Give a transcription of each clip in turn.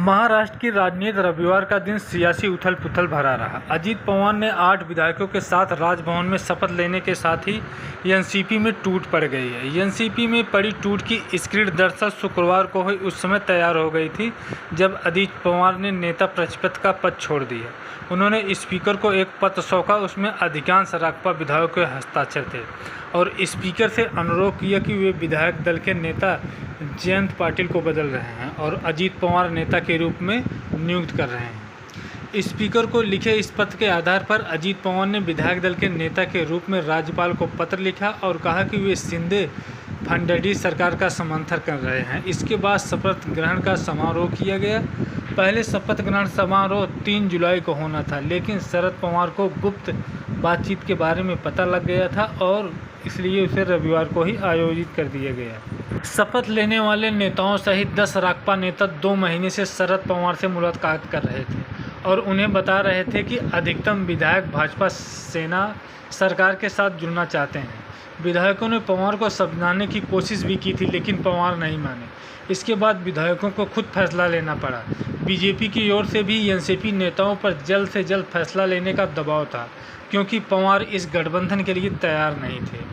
महाराष्ट्र की राजनीति रविवार का दिन सियासी उथल-पुथल भरा रहा। अजीत पवार ने 8 विधायकों के साथ राजभवन में शपथ लेने के साथ ही एनसीपी में टूट पड़ गई है। एनसीपी में पड़ी टूट की स्क्रीन दरअसल शुक्रवार को हुई उस समय तैयार हो गई थी जब अजीत पवार ने नेता प्रतिपक्ष का पद छोड़ दिया। उन्होंने स्पीकर को एक पत्र सौंपा, उसमें अधिकांश राजपा विधायकों के हस्ताक्षर थे और स्पीकर से अनुरोध किया कि वे विधायक दल के नेता जयंत पाटिल को बदल रहे हैं और अजीत पवार नेता के रूप में नियुक्त कर रहे हैं। स्पीकर को लिखे इस पत्र के आधार पर अजीत पवार ने विधायक दल के नेता के रूप में राज्यपाल को पत्र लिखा और कहा कि वे शिंदे फडणवीस सरकार का समर्थन कर रहे हैं। इसके बाद शपथ ग्रहण का समारोह किया गया। पहले शपथ ग्रहण समारोह 3 जुलाई को होना था, लेकिन शरद पवार को गुप्त बातचीत के बारे में पता लग गया था और इसलिए उसे रविवार को ही आयोजित कर दिया गया। शपथ लेने वाले नेताओं सहित 10 राजपा नेता 2 महीने से शरद पवार से मुलाकात कर रहे थे और उन्हें बता रहे थे कि अधिकतम विधायक भाजपा सेना सरकार के साथ जुड़ना चाहते हैं। विधायकों ने पवार को समझाने की कोशिश भी की थी, लेकिन पवार नहीं माने। इसके बाद विधायकों को खुद फैसला लेना पड़ा। बीजेपी की ओर से भी एनसीपी नेताओं पर जल्द से जल्द फैसला लेने का दबाव था, क्योंकि पवार इस गठबंधन के लिए तैयार नहीं थे।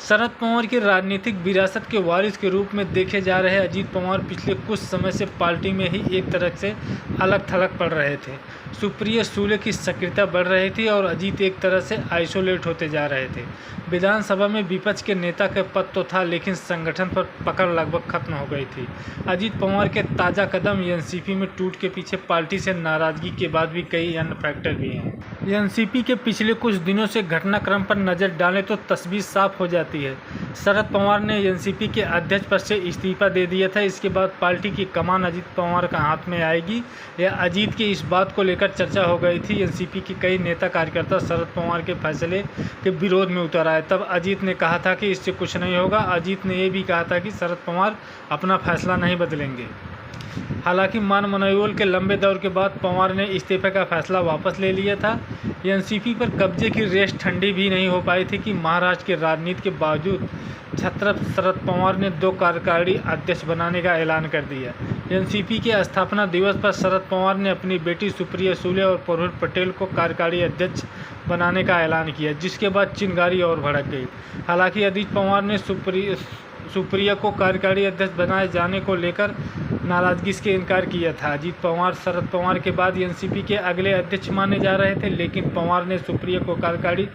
शरद पवार की राजनीतिक विरासत के वारिस के रूप में देखे जा रहे अजीत पवार पिछले कुछ समय से पार्टी में ही एक तरह से अलग थलग पड़ रहे थे। सुप्रिया सुले की सक्रियता बढ़ रही थी और अजीत एक तरह से आइसोलेट होते जा रहे थे। विधानसभा में विपक्ष के नेता का पद तो था, लेकिन संगठन पर पकड़ लगभग खत्म हो गई थी। अजीत पवार के ताज़ा कदम एनसीपी में टूट के पीछे पार्टी से नाराजगी के बाद भी कई अन्य फैक्टर भी हैं। एनसीपी के पिछले कुछ दिनों से घटनाक्रम पर नज़र डालें तो तस्वीर साफ हो जाती है। शरद पवार ने एनसीपी के अध्यक्ष पद से इस्तीफा दे दिया था। इसके बाद पार्टी की कमान अजीत पवार का हाथ में आएगी या अजीत की इस बात को लेकर चर्चा हो गई थी। एनसीपी के कई नेता कार्यकर्ता शरद पवार के फैसले के विरोध में उतर आए। तब अजीत ने कहा था कि इससे कुछ नहीं होगा। अजीत ने यह भी कहा था कि शरद पवार अपना फैसला नहीं बदलेंगे। हालांकि मनमनोवल के लंबे दौर के बाद पवार ने इस्तीफे का फैसला वापस ले लिया था। एनसीपी पर कब्जे की रेस ठंडी भी नहीं हो पाई थी कि महाराष्ट्र की राजनीति के बावजूद छत्रपति शरद पवार ने 2 कार्यकारी अध्यक्ष बनाने का ऐलान कर दिया। एनसीपी के स्थापना दिवस पर शरद पवार ने अपनी बेटी सुप्रिया सुले और प्रफुल्ल पटेल को कार्यकारी अध्यक्ष बनाने का ऐलान किया, जिसके बाद चिंगारी और भड़क गई। हालांकि अजीत पवार ने सुप्रिया को कार्यकारी अध्यक्ष बनाए जाने को लेकर नाराजगी से इनकार किया था। अजीत पवार शरद पवार के बाद एनसीपी के अगले अध्यक्ष माने जा रहे थे, लेकिन पवार ने सुप्रिया को कार्यकारी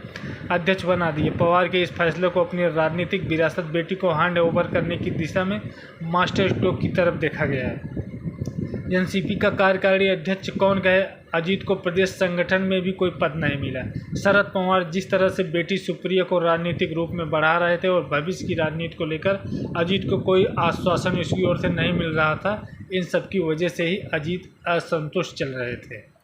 अध्यक्ष बना दिए। पवार के इस फैसले को अपनी राजनीतिक विरासत बेटी को हैंड ओवर करने की दिशा में मास्टर स्ट्रोक की तरफ देखा गया है। एनसीपी का कार्यकारी अध्यक्ष कौन कहे? अजीत को प्रदेश संगठन में भी कोई पद नहीं मिला। शरद पवार जिस तरह से बेटी सुप्रिया को राजनीतिक रूप में बढ़ा रहे थे और भविष्य की राजनीति को लेकर अजीत को कोई आश्वासन इसकी ओर से नहीं मिल रहा था, इन सब की वजह से ही अजीत असंतुष्ट चल रहे थे।